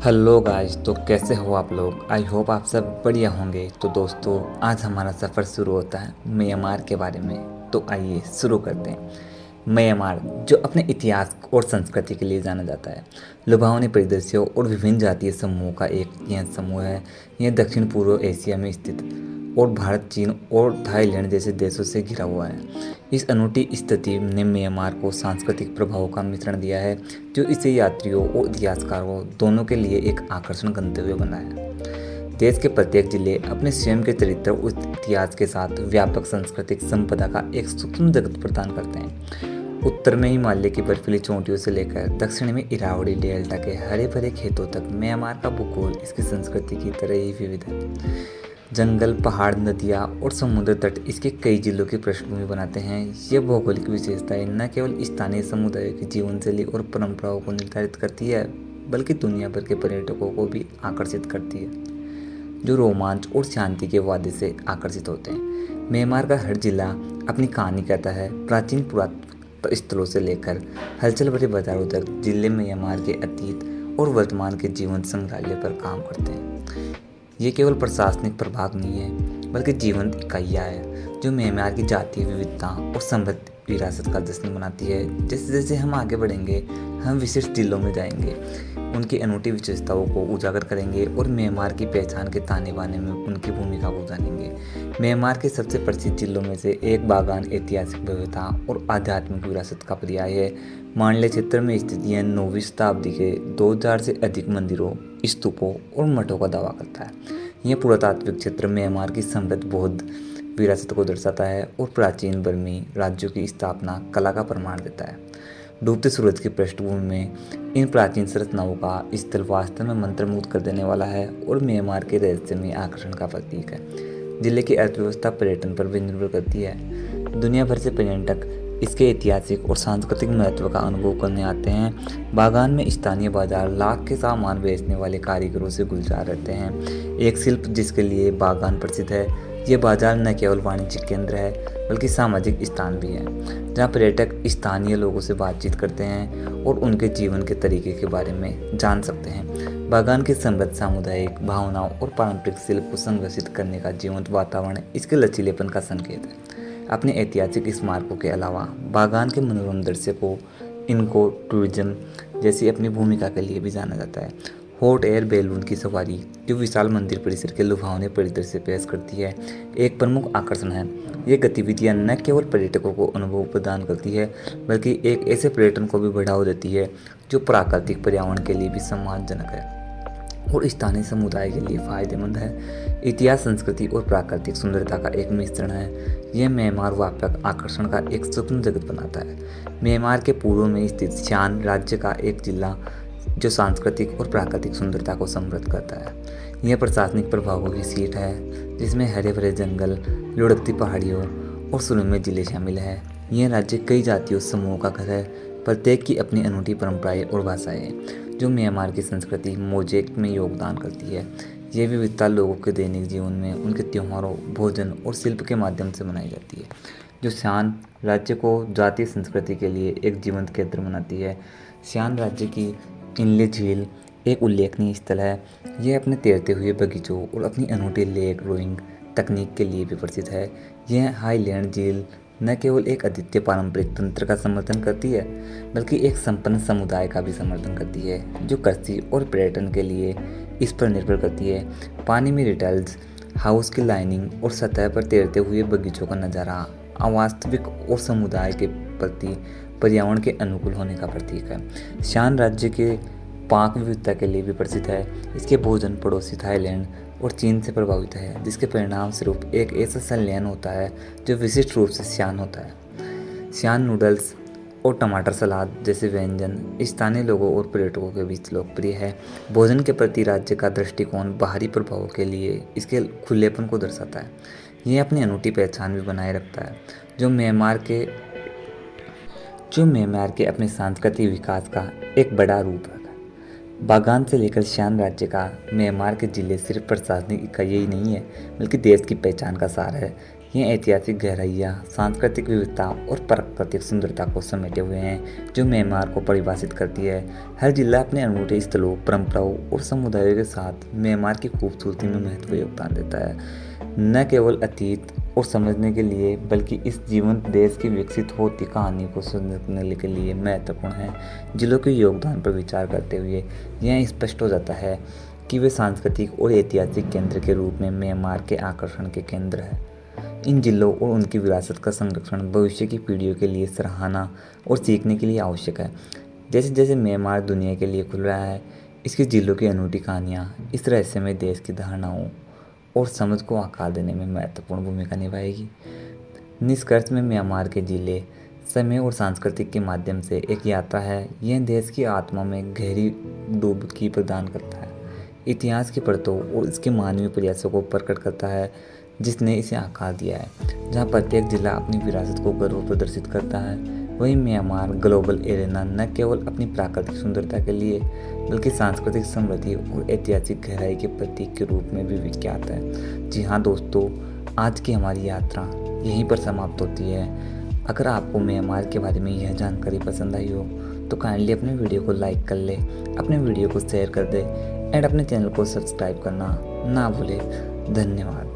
Hello guys, तो कैसे हो आप लोग। आई होप आप सब बढ़िया होंगे। तो दोस्तों, आज हमारा सफ़र शुरू होता है म्यांमार के बारे में। तो आइए शुरू करते हैं। म्यांमार, जो अपने इतिहास और संस्कृति के लिए जाना जाता है, लुभावने परिदृश्यों और विभिन्न जातीय समूहों का एक यह समूह है। यह दक्षिण पूर्व एशिया में स्थित और भारत, चीन और थाईलैंड जैसे देशों से घिरा हुआ है। इस अनूठी स्थिति ने म्यांमार को सांस्कृतिक प्रभावों का मिश्रण दिया है, जो इसे यात्रियों और इतिहासकारों दोनों के लिए एक आकर्षण गंतव्य बना है। देश के प्रत्येक जिले अपने स्वयं के चरित्र और इतिहास के साथ व्यापक सांस्कृतिक संपदा का एक सूक्ष्म जगत प्रदान करते हैं। उत्तर में हिमालय की बर्फीली चोटियों से लेकर दक्षिण में इरावदी डेल्टा के हरे भरे खेतों तक म्यांमार का भूगोल इसकी संस्कृति की तरह ही विविध है। जंगल, पहाड़, नदियाँ और समुद्र तट इसके कई जिलों की पृष्ठभूमि बनाते हैं। ये भौगोलिक विशेषताएं न केवल स्थानीय समुदायों की जीवन शैली और परंपराओं को निर्धारित करती है, बल्कि दुनिया भर के पर्यटकों को भी आकर्षित करती है, जो रोमांच और शांति के वादे से आकर्षित होते हैं। म्यांमार का हर जिला अपनी कहानी कहता है। प्राचीन पुरातत्व स्थलों से लेकर हलचल भरे बाजारों तक जिले म्यांमार के अतीत और वर्तमान के जीवन संग्रहालय पर काम करते हैं। ये केवल प्रशासनिक प्रभाग नहीं है, बल्कि जीवंत इकाइयाँ है जो म्यांमार की जातीय विविधता और समृद्ध विरासत का जश्न मनाती है। जैसे जैसे हम आगे बढ़ेंगे, हम विशिष्ट जिलों में जाएंगे, उनकी अनूठी विशेषताओं को उजागर करेंगे और म्यांमार की पहचान के ताने बाने में उनकी भूमिका को जानेंगे। म्यांमार के सबसे प्रसिद्ध जिलों में से एक बागान ऐतिहासिक भव्यता और आध्यात्मिक विरासत का पर्याय है। मांडले क्षेत्र में स्थित यह 9वीं शताब्दी के 2000 से अधिक मंदिरों, स्तूपों और मठों का दावा करता है। यह पुरातात्विक क्षेत्र म्यांमार की समृद्ध बौद्ध विरासत को दर्शाता है और प्राचीन बर्मी राज्यों की स्थापना कला का प्रमाण देता है। डूबते सूरज की पृष्ठभूमि में इन प्राचीन संरचनाओं का स्थल वास्तव में मंत्रमुग्ध कर देने वाला है और म्यांमार के रहस्यमय आकर्षण का प्रतीक है। जिले की अर्थव्यवस्था पर्यटन पर भी निर्भर करती है। दुनिया भर से पर्यटक इसके ऐतिहासिक और सांस्कृतिक महत्व का अनुभव करने आते हैं। बागान में स्थानीय बाजार लाख के सामान बेचने वाले कारीगरों से गुलजार रहते हैं। एक शिल्प जिसके लिए बागान प्रसिद्ध है, ये बाजार न केवल वाणिज्यिक केंद्र है, बल्कि सामाजिक स्थान भी है, जहाँ पर्यटक स्थानीय लोगों से बातचीत करते हैं और उनके जीवन के तरीके के बारे में जान सकते हैं। बागान की समृद्ध सामुदायिक भावनाओं और पारंपरिक शिल्प को संरक्षित करने का जीवंत वातावरण इसके लचीलेपन का संकेत है। अपने ऐतिहासिक स्मारकों के अलावा बागान के मनोरम दृश्य को इनको टूरिज्म जैसी अपनी भूमिका के लिए भी जाना जाता है। हॉट एयर बैलून की सवारी, जो विशाल मंदिर परिसर के लुभावने परिदृश्य पेश करती है, एक प्रमुख आकर्षण है। ये गतिविधियां न केवल पर्यटकों को अनुभव प्रदान करती है, बल्कि एक ऐसे पर्यटन को भी बढ़ावा देती है जो प्राकृतिक पर्यावरण के लिए भी सम्मानजनक है और स्थानीय समुदाय के लिए फायदेमंद है। इतिहास, संस्कृति और प्राकृतिक सुंदरता का एक मिश्रण है। यह म्यांमार व्यापक आकर्षण का एक सूक्ष्म जगत बनाता है। म्यांमार के पूर्व में स्थित सियान राज्य का एक जिला जो सांस्कृतिक और प्राकृतिक सुंदरता को समृद्ध करता है। यह प्रशासनिक प्रभावों की सीट है, जिसमें हरे भरे जंगल, लुढ़कती पहाड़ियों और सुरम्य जिले शामिल है। यह राज्य कई जातीय समूहों का घर है, प्रत्येक की अपनी अनूठी परंपराएं और भाषाएं हैं, जो म्यांमार की संस्कृति मोज़ेक में योगदान करती है। ये विविधता लोगों के दैनिक जीवन में उनके त्योहारों, भोजन और शिल्प के माध्यम से मनाई जाती है, जो सियान राज्य को जातीय संस्कृति के लिए एक जीवंत केंद्र बनाती है। सियान राज्य की इनले झील एक उल्लेखनीय स्थल है। यह अपने तैरते हुए बगीचों और अपनी अनूठी लेक रोइंग तकनीक के लिए भी प्रसिद्ध है। यह हाईलैंड झील न केवल एक अद्वितीय पारंपरिक तंत्र का समर्थन करती है, बल्कि एक संपन्न समुदाय का भी समर्थन करती है, जो कृषि और पर्यटन के लिए इस पर निर्भर करती है। पानी में रिटल्स, हाउस की लाइनिंग और सतह पर तैरते हुए बगीचों का नज़ारा अवास्तविक और समुदाय के प्रति पर्यावरण के अनुकूल होने का प्रतीक है। सियान राज्य के पाक विविधता के लिए भी प्रसिद्ध है। इसके भोजन पड़ोसी थाईलैंड और चीन से प्रभावित है, जिसके परिणाम स्वरूप एक ऐसा संलयन होता है जो विशिष्ट रूप से सियान होता है। सियान नूडल्स और टमाटर सलाद जैसे व्यंजन स्थानीय लोगों और पर्यटकों के बीच लोकप्रिय है। भोजन के प्रति राज्य का दृष्टिकोण बाहरी प्रभावों के लिए इसके खुलेपन को दर्शाता है। यह अपनी अनूठी पहचान भी बनाए रखता है, जो म्यांमार के अपने सांस्कृतिक विकास का एक बड़ा रूप है। बागान से लेकर सियान राज्य का म्यांमार के जिले सिर्फ प्रशासनिक इकाई ही नहीं है, बल्कि देश की पहचान का सार है। ये ऐतिहासिक गहराइयाँ, सांस्कृतिक विविधता और प्राकृतिक सुंदरता को समेटे हुए हैं जो म्यांमार को परिभाषित करती है। हर जिला अपने अनूठे स्थलों, परंपराओं और समुदायों के साथ म्यांमार की खूबसूरती में महत्वपूर्ण योगदान देता है। न केवल अतीत और समझने के लिए बल्कि इस जीवंत देश की विकसित होती कहानी को सुनने के लिए महत्वपूर्ण है। जिलों के योगदान पर विचार करते हुए यह स्पष्ट हो जाता है कि वे सांस्कृतिक और ऐतिहासिक केंद्र के रूप में म्यांमार के आकर्षण के केंद्र है। इन जिलों और उनकी विरासत का संरक्षण भविष्य की पीढ़ियों के लिए सराहना और सीखने के लिए आवश्यक है। जैसे जैसे म्यांमार दुनिया के लिए खुल रहा है, इसके जिलों की अनूठी कहानियाँ इस रहस्यमय देश की धारणाओं और समझ को आकार देने में महत्वपूर्ण भूमिका निभाएगी। निष्कर्ष में म्यांमार के जिले समय और सांस्कृतिक के माध्यम से एक यात्रा है। यह देश की आत्मा में गहरी डुबकी प्रदान करता है, इतिहास की परतों और इसके मानवीय प्रयासों को प्रकट करता है जिसने इसे आकार दिया है। जहाँ प्रत्येक जिला अपनी विरासत को गर्व प्रदर्शित करता है, वहीं म्यांमार ग्लोबल एरेना न केवल अपनी प्राकृतिक सुंदरता के लिए बल्कि सांस्कृतिक समृद्धि और ऐतिहासिक गहराई के प्रतीक के रूप में भी विख्यात है। जी हाँ दोस्तों, आज की हमारी यात्रा यहीं पर समाप्त होती है। अगर आपको म्यांमार के बारे में यह जानकारी पसंद आई हो तो काइंडली अपने वीडियो को लाइक कर ले, अपने वीडियो को शेयर कर दे एंड अपने चैनल को सब्सक्राइब करना ना भूले। धन्यवाद।